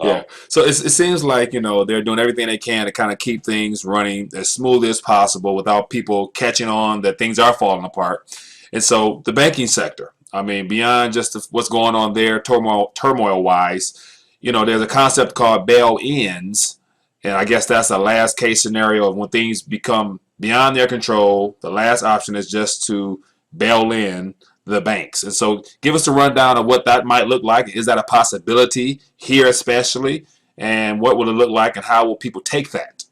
Yeah. So it seems like, they're doing everything they can to kind of keep things running as smoothly as possible without people catching on that things are falling apart. And so the banking sector, I mean, beyond just what's going on there, turmoil wise, there's a concept called bail-ins. And I guess that's the last case scenario of when things become beyond their control. The last option is just to bail in the banks. And so give us a rundown of what that might look like. Is that a possibility here especially? And what will it look like and how will people take that?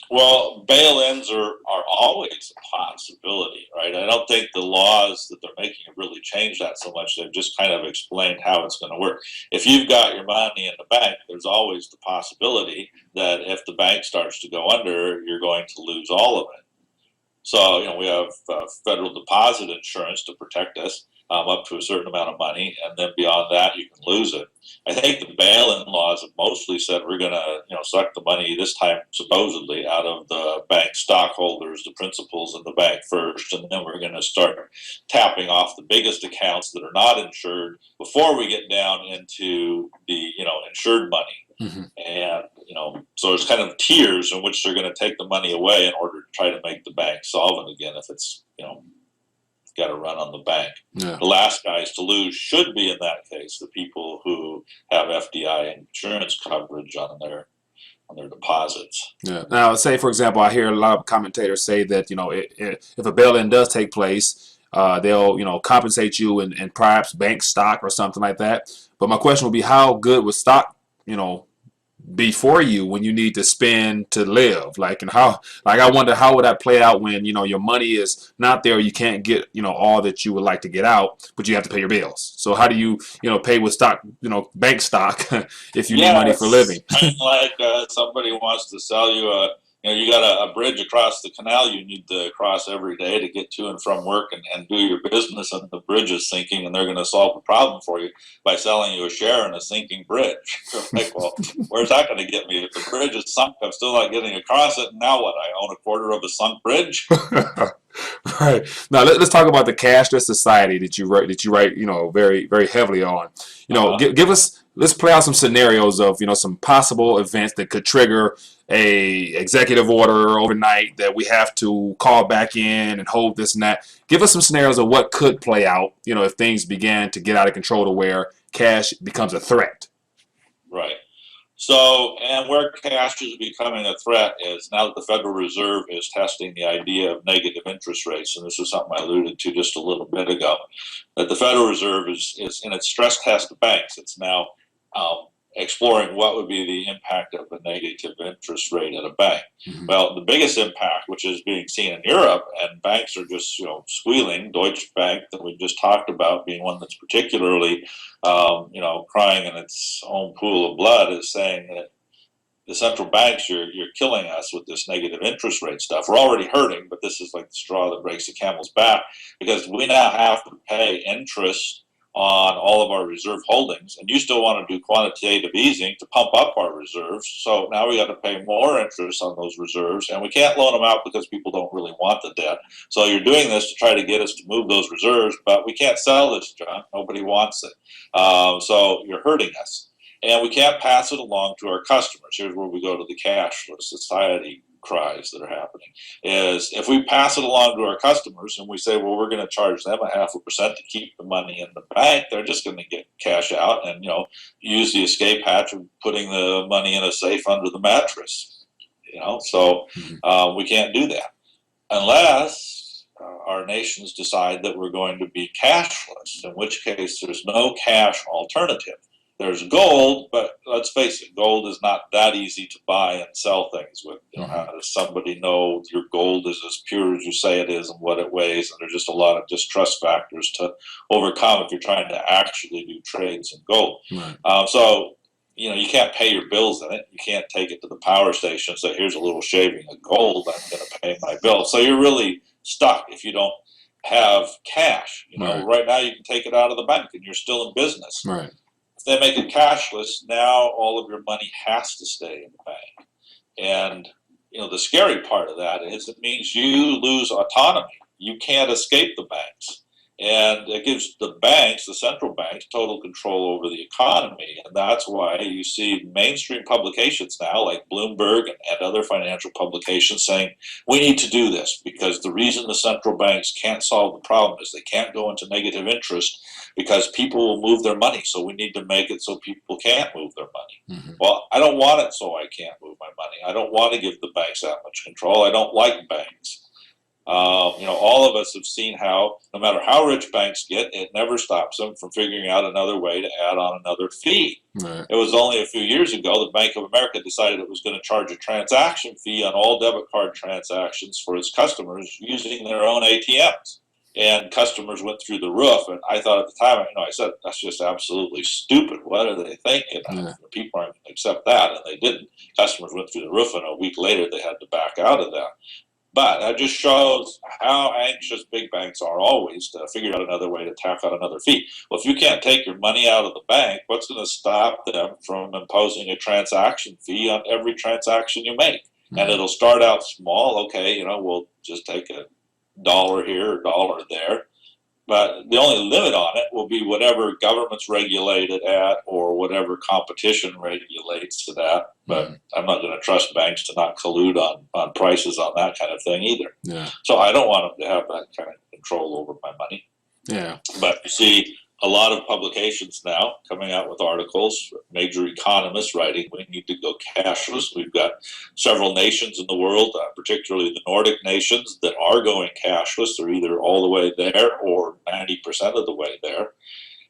Well, bail-ins are always a possibility, right? I don't think the laws that they're making have really changed that so much. They've just kind of explained how it's going to work. If you've got your money in the bank, there's always the possibility that if the bank starts to go under, you're going to lose all of it. So, we have federal deposit insurance to protect us up to a certain amount of money, and then beyond that, you can lose it. I think the bail-in laws have mostly said we're going to, suck the money this time supposedly out of the bank stockholders, the principals in the bank first, and then we're going to start tapping off the biggest accounts that are not insured before we get down into the, insured money. Mm-hmm. And, so there's kind of tiers in which they're going to take the money away in order to try to make the bank solvent again if it's, got to run on the bank. Yeah. The last guys to lose should be, in that case, the people who have FDI insurance coverage on their deposits. Yeah. Now, say, for example, I hear a lot of commentators say that, if a bail-in does take place, they'll, compensate you in perhaps bank stock or something like that. But my question would be, how good would stock, be for you when you need to spend to live? And how, I wonder how would that play out when, your money is not there, you can't get, all that you would like to get out, but you have to pay your bills. So how do you, pay with stock, bank stock if you need money for living? Like somebody wants to sell you you got a bridge across the canal you need to cross every day to get to and from work and do your business, and the bridge is sinking, and they're going to solve the problem for you by selling you a share in a sinking bridge. Like, well, where's that going to get me? If the bridge is sunk, I'm still not getting across it. And now what? I own a quarter of a sunk bridge? Right. Now let's talk about the Cashless Society that you write, very, very heavily on. Give us, let's play out some scenarios of, some possible events that could trigger a executive order overnight that we have to call back in and hold this and that. Give us some scenarios of what could play out, if things began to get out of control to where cash becomes a threat. Right. So, and where cash is becoming a threat is now that the Federal Reserve is testing the idea of negative interest rates, and this is something I alluded to just a little bit ago, that the Federal Reserve is in its stress test of banks. It's now exploring what would be the impact of a negative interest rate at a bank. Mm-hmm. Well, the biggest impact, which is being seen in Europe, and banks are just squealing. Deutsche Bank, that we just talked about, being one that's particularly crying in its own pool of blood, is saying that the central banks, you're killing us with this negative interest rate stuff. We're already hurting, but this is like the straw that breaks the camel's back, because we now have to pay interest on all of our reserve holdings, and you still want to do quantitative easing to pump up our reserves. So now we got to pay more interest on those reserves, and we can't loan them out because people don't really want the debt. So you're doing this to try to get us to move those reserves, but we can't sell this, John. Nobody wants it. So you're hurting us, and we can't pass it along to our customers. Here's where we go to the Cashless Society cries that are happening, is if we pass it along to our customers and we say, well, we're going to charge them 0.5% to keep the money in the bank, they're just going to get cash out and use the escape hatch of putting the money in a safe under the mattress. So we can't do that unless our nations decide that we're going to be cashless, in which case there's no cash alternative. There's gold, but let's face it, gold is not that easy to buy and sell things with. How does somebody know your gold is as pure as you say it is and what it weighs? And there's just a lot of distrust factors to overcome if you're trying to actually do trades in gold. Right. So, you can't pay your bills in it. You can't take it to the power station and say, here's a little shaving of gold, I'm going to pay my bill. So you're really stuck if you don't have cash. Right now you can take it out of the bank and you're still in business. Right. If they make it cashless, now all of your money has to stay in the bank. And, the scary part of that is it means you lose autonomy. You can't escape the banks. And it gives the banks, the central banks, total control over the economy. And that's why you see mainstream publications now, like Bloomberg and other financial publications, saying, we need to do this because the reason the central banks can't solve the problem is they can't go into negative interest because people will move their money. So we need to make it so people can't move their money. Mm-hmm. Well, I don't want it so I can't move my money. I don't want to give the banks that much control. I don't like banks. All of us have seen how, no matter how rich banks get, it never stops them from figuring out another way to add on another fee. Right. It was only a few years ago that Bank of America decided it was going to charge a transaction fee on all debit card transactions for its customers using their own ATMs. And customers went through the roof. And I thought at the time, I said, that's just absolutely stupid. What are they thinking? Yeah. People aren't going to accept that. And they didn't. Customers went through the roof, and a week later they had to back out of that. But that just shows how anxious big banks are always to figure out another way to tack on another fee. Well, if you can't take your money out of the bank, what's going to stop them from imposing a transaction fee on every transaction you make? Mm-hmm. And it'll start out small. Okay, we'll just take $1 here, $1 there. But the only limit on it will be whatever government's regulated at or whatever competition regulates to that. But I'm not going to trust banks to not collude on prices on that kind of thing either. Yeah. So I don't want them to have that kind of control over my money. Yeah. But you see a lot of publications now coming out with articles, major economists writing, we need to go cashless. We've got several nations in the world, particularly the Nordic nations, that are going cashless. They're either all the way there or 90% of the way there.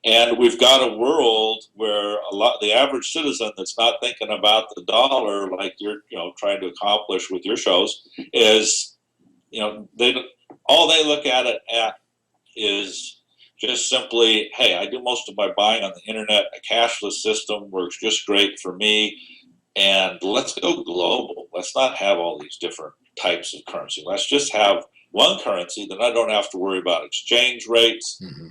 And we've got a world where the average citizen that's not thinking about the dollar like you're trying to accomplish with your shows is, all they look at it at is just simply, hey, I do most of my buying on the internet. A cashless system works just great for me. And let's go global. Let's not have all these different types of currency. Let's just have one currency, then I don't have to worry about exchange rates. Mm-hmm.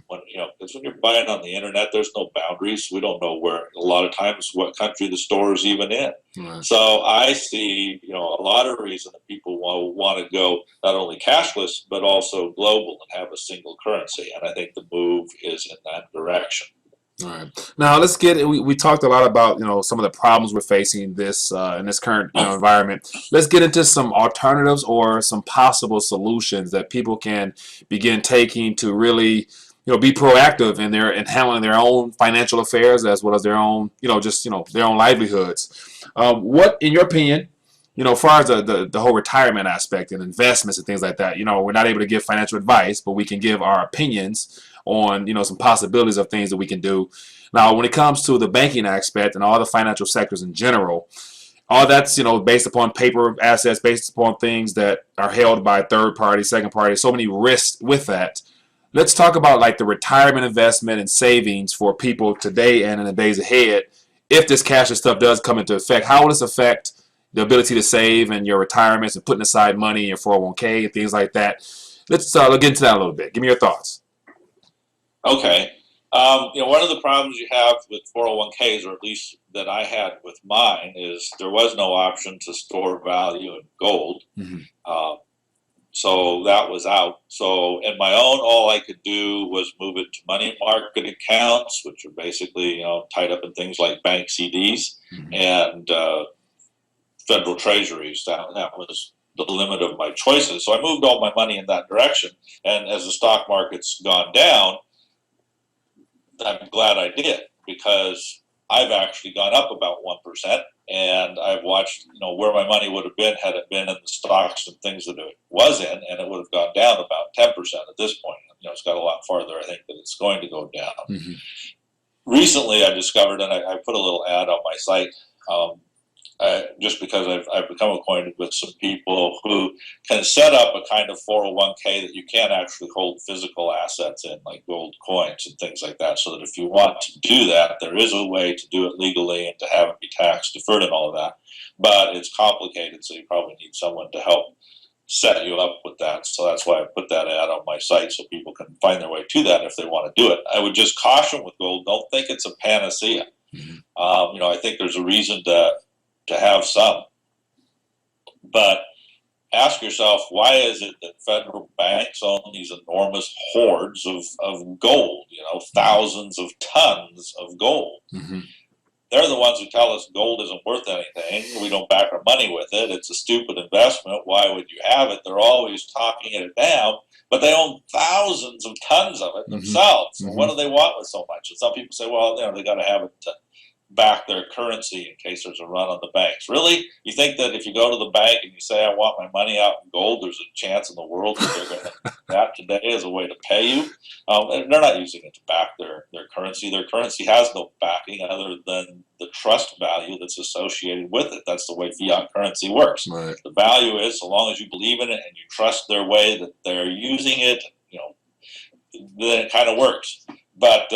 Because when you're buying on the internet, there's no boundaries. We don't know where, a lot of times, what country the store is even in. Mm-hmm. So I see, a lot of reason that people want to go not only cashless, but also global and have a single currency. And I think the move is in that direction. All right. Now let's get. We talked a lot about some of the problems we're facing this in this current environment. Let's get into some alternatives or some possible solutions that people can begin taking to really be proactive in handling their own financial affairs as well as their own their own livelihoods. What, in your opinion, as far as the whole retirement aspect and investments and things like that, we're not able to give financial advice, but we can give our opinions on some possibilities of things that we can do. Now, when it comes to the banking aspect and all the financial sectors in general, all that's based upon paper assets, based upon things that are held by third party, second party. So many risks with that. Let's talk about like the retirement investment and savings for people today and in the days ahead. If this cashless stuff does come into effect, how will this affect the ability to save and your retirements and putting aside money in your 401k and things like that? Let's look into that a little bit. Give me your thoughts. Okay. One of the problems you have with 401ks, or at least that I had with mine, is there was no option to store value in gold. Mm-hmm. So that was out. So in my own, all I could do was move it to money market accounts, which are basically tied up in things like bank CDs mm-hmm. and federal treasuries. That was the limit of my choices. So I moved all my money in that direction. And as the stock market's gone down, I'm glad I did, because I've actually gone up about 1%, and I've watched, where my money would have been had it been in the stocks and things that it was in, and it would have gone down about 10% at this point. It's got a lot farther, I think, that it's going to go down. Mm-hmm. Recently, I discovered, and I put a little ad on my site, just because I've become acquainted with some people who can set up a kind of 401k that you can't actually hold physical assets in, like gold coins and things like that, so that if you want to do that, there is a way to do it legally and to have it be tax deferred and all of that. But it's complicated, so you probably need someone to help set you up with that. So that's why I put that ad on my site, so people can find their way to that if they want to do it. I would just caution with gold, don't think it's a panacea. Mm-hmm. I think there's a reason to have some, but ask yourself, why is it that federal banks own these enormous hoards of gold, thousands of tons of gold? Mm-hmm. They're the ones who tell us gold isn't worth anything. We don't back our money with it. It's a stupid investment. Why would you have it? They're always talking it down, but they own thousands of tons of it themselves. So what do they want with so much? And some people say, well, they got to have it to back their currency in case there's a run on the banks. Really? You think that if you go to the bank and you say, I want my money out in gold, there's a chance in the world that they're going to do that today as a way to pay you? They're not using it to back their currency. Their currency has no backing other than the trust value that's associated with it. That's the way fiat currency works. Right. The value is, so long as you believe in it and you trust their way that they're using it, then it kind of works. But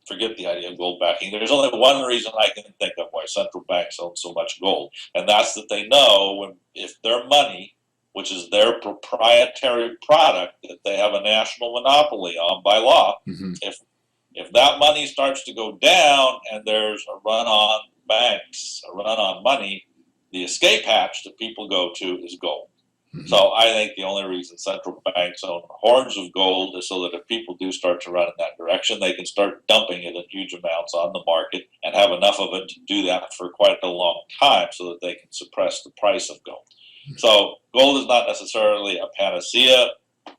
forget the idea of gold backing. There's only one reason I can think of why central banks own so much gold, and that's that they know if their money, which is their proprietary product that they have a national monopoly on by law, if that money starts to go down and there's a run on banks, a run on money, the escape hatch that people go to is gold. So I think the only reason central banks own hoards of gold is so that if people do start to run in that direction, they can start dumping it in huge amounts on the market and have enough of it to do that for quite a long time so that they can suppress the price of gold. So gold is not necessarily a panacea.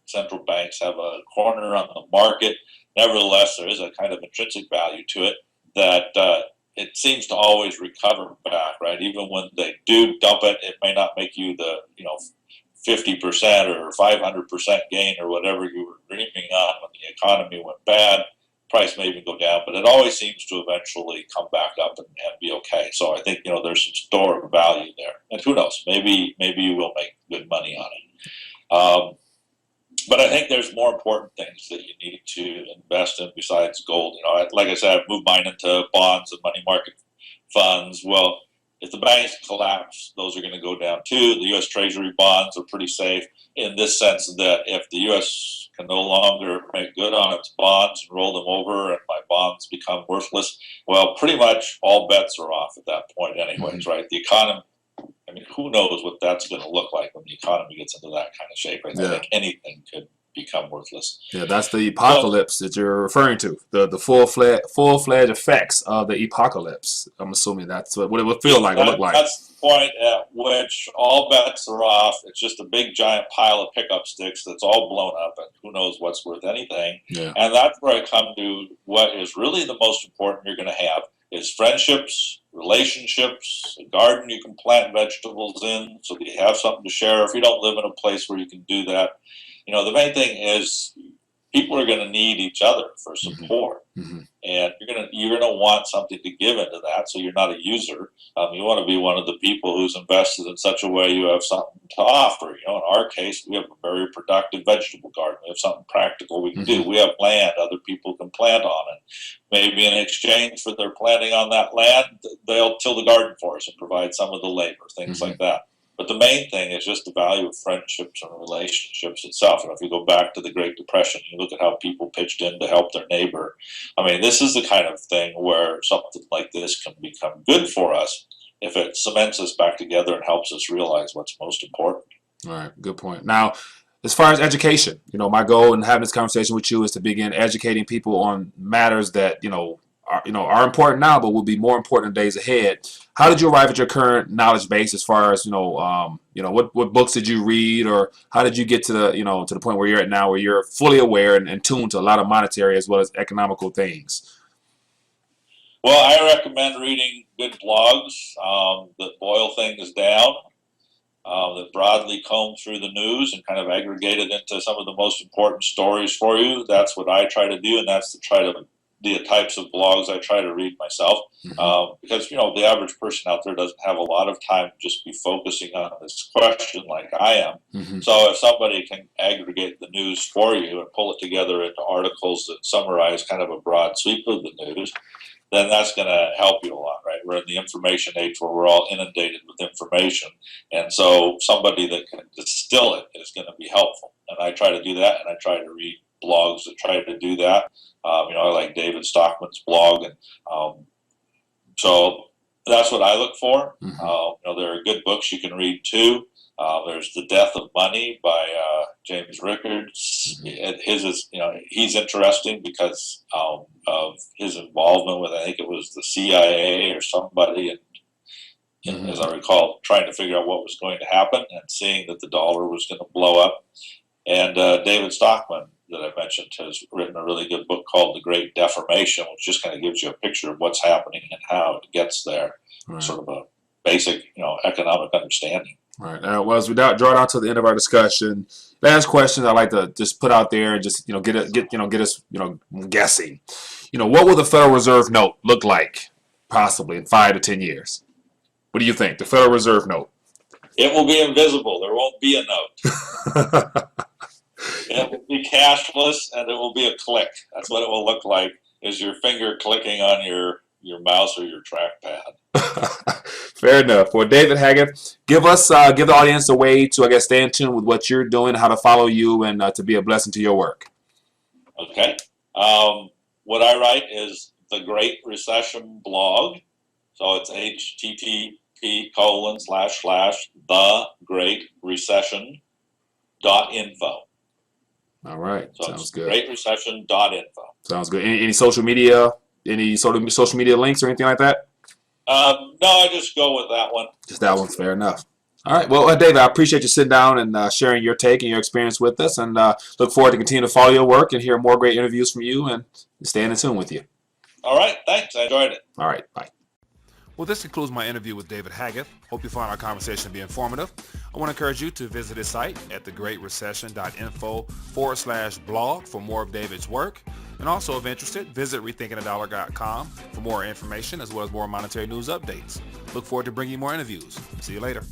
Central banks have a corner on the market. Nevertheless, there is a kind of intrinsic value to it that it seems to always recover back, right? Even when they do dump it, it may not make you the 50% or 500% gain or whatever you were dreaming on when the economy went bad. Price may even go down, but it always seems to eventually come back up and be okay. So I think there's some store of value there, and who knows? Maybe you will make good money on it. But I think there's more important things that you need to invest in besides gold. Like I said, I've moved mine into bonds and money market funds. Well, if the banks collapse, those are going to go down too. The U.S. Treasury bonds are pretty safe in this sense that if the U.S. can no longer make good on its bonds and roll them over and my bonds become worthless, well, pretty much all bets are off at that point anyways, right? The economy, who knows what that's going to look like when the economy gets into that kind of shape. I think anything could become worthless. Yeah, that's the apocalypse that you're referring to. The full-fledged effects of the apocalypse. I'm assuming that's what it would feel like, or look like. That's the point at which all bets are off. It's just a big giant pile of pickup sticks that's all blown up, and who knows what's worth anything. Yeah. And that's where I come to what is really the most important you're going to have is friendships, relationships, a garden you can plant vegetables in so that you have something to share. If you don't live in a place where you can do that, the main thing is people are going to need each other for support, and you're gonna want something to give into that. So you're not a user. You want to be one of the people who's invested in such a way you have something to offer. In our case, we have a very productive vegetable garden. We have something practical we can do. We have land other people can plant on, and maybe in exchange for their planting on that land, they'll till the garden for us and provide some of the labor, things like that. But the main thing is just the value of friendships and relationships itself. And if you go back to the Great Depression, you look at how people pitched in to help their neighbor. This is the kind of thing where something like this can become good for us if it cements us back together and helps us realize what's most important. All right, good point. Now, as far as education, my goal in having this conversation with you is to begin educating people on matters that, are important now, but will be more important in days ahead. How did you arrive at your current knowledge base as far as, what books did you read, or how did you get to the, to the point where you're at now, where you're fully aware and tuned to a lot of monetary as well as economical things? Well, I recommend reading good blogs that boil things down, that broadly comb through the news and kind of aggregate it into some of the most important stories for you. That's what I try to do, and that's to try to the types of blogs I try to read myself, because the average person out there doesn't have a lot of time to just be focusing on this question like I am. So if somebody can aggregate the news for you and pull it together into articles that summarize kind of a broad sweep of the news, then that's going to help you a lot, right? We're in the information age where we're all inundated with information, and so somebody that can distill it is going to be helpful. And I try to do that, and I try to read blogs that try to do that. I like David Stockman's blog, and so that's what I look for. There are good books you can read too. There's The Death of Money by James Rickards. His is, he's interesting because of his involvement with, I think it was the CIA or somebody, and as I recall, trying to figure out what was going to happen and seeing that the dollar was going to blow up. And David Stockman, that I mentioned, has written a really good book called The Great Deformation, which just kind of gives you a picture of what's happening and how it gets there. Right. Sort of a basic, economic understanding. Right. Well, as we draw down to the end of our discussion, last question I'd like to just put out there and just get us guessing. What will the Federal Reserve note look like possibly in 5 to 10 years? What do you think? The Federal Reserve note? It will be invisible. There won't be a note. It will be cashless, and it will be a click. That's what it will look like, is your finger clicking on your mouse or your trackpad. Fair enough. Well, David Haggith, give the audience a way to, I guess, stay in tune with what you're doing, how to follow you, and to be a blessing to your work. Okay. What I write is the Great Recession blog. So it's http://thegreatrecession.info. All right. So sounds good. Greatrecession.info. Sounds good. Any social media? Any sort of social media links or anything like that? No, I just go with that one. Just that one. Fair enough. All right. Well, David, I appreciate you sitting down and sharing your take and your experience with us, and look forward to continue to follow your work and hear more great interviews from you and staying in tune with you. All right. Thanks. I enjoyed it. All right. Bye. Well, this concludes my interview with David Haggith. Hope you found our conversation to be informative. I want to encourage you to visit his site at thegreatrecession.info/blog for more of David's work. And also, if interested, visit rethinkingthedollar.com for more information as well as more monetary news updates. Look forward to bringing you more interviews. See you later.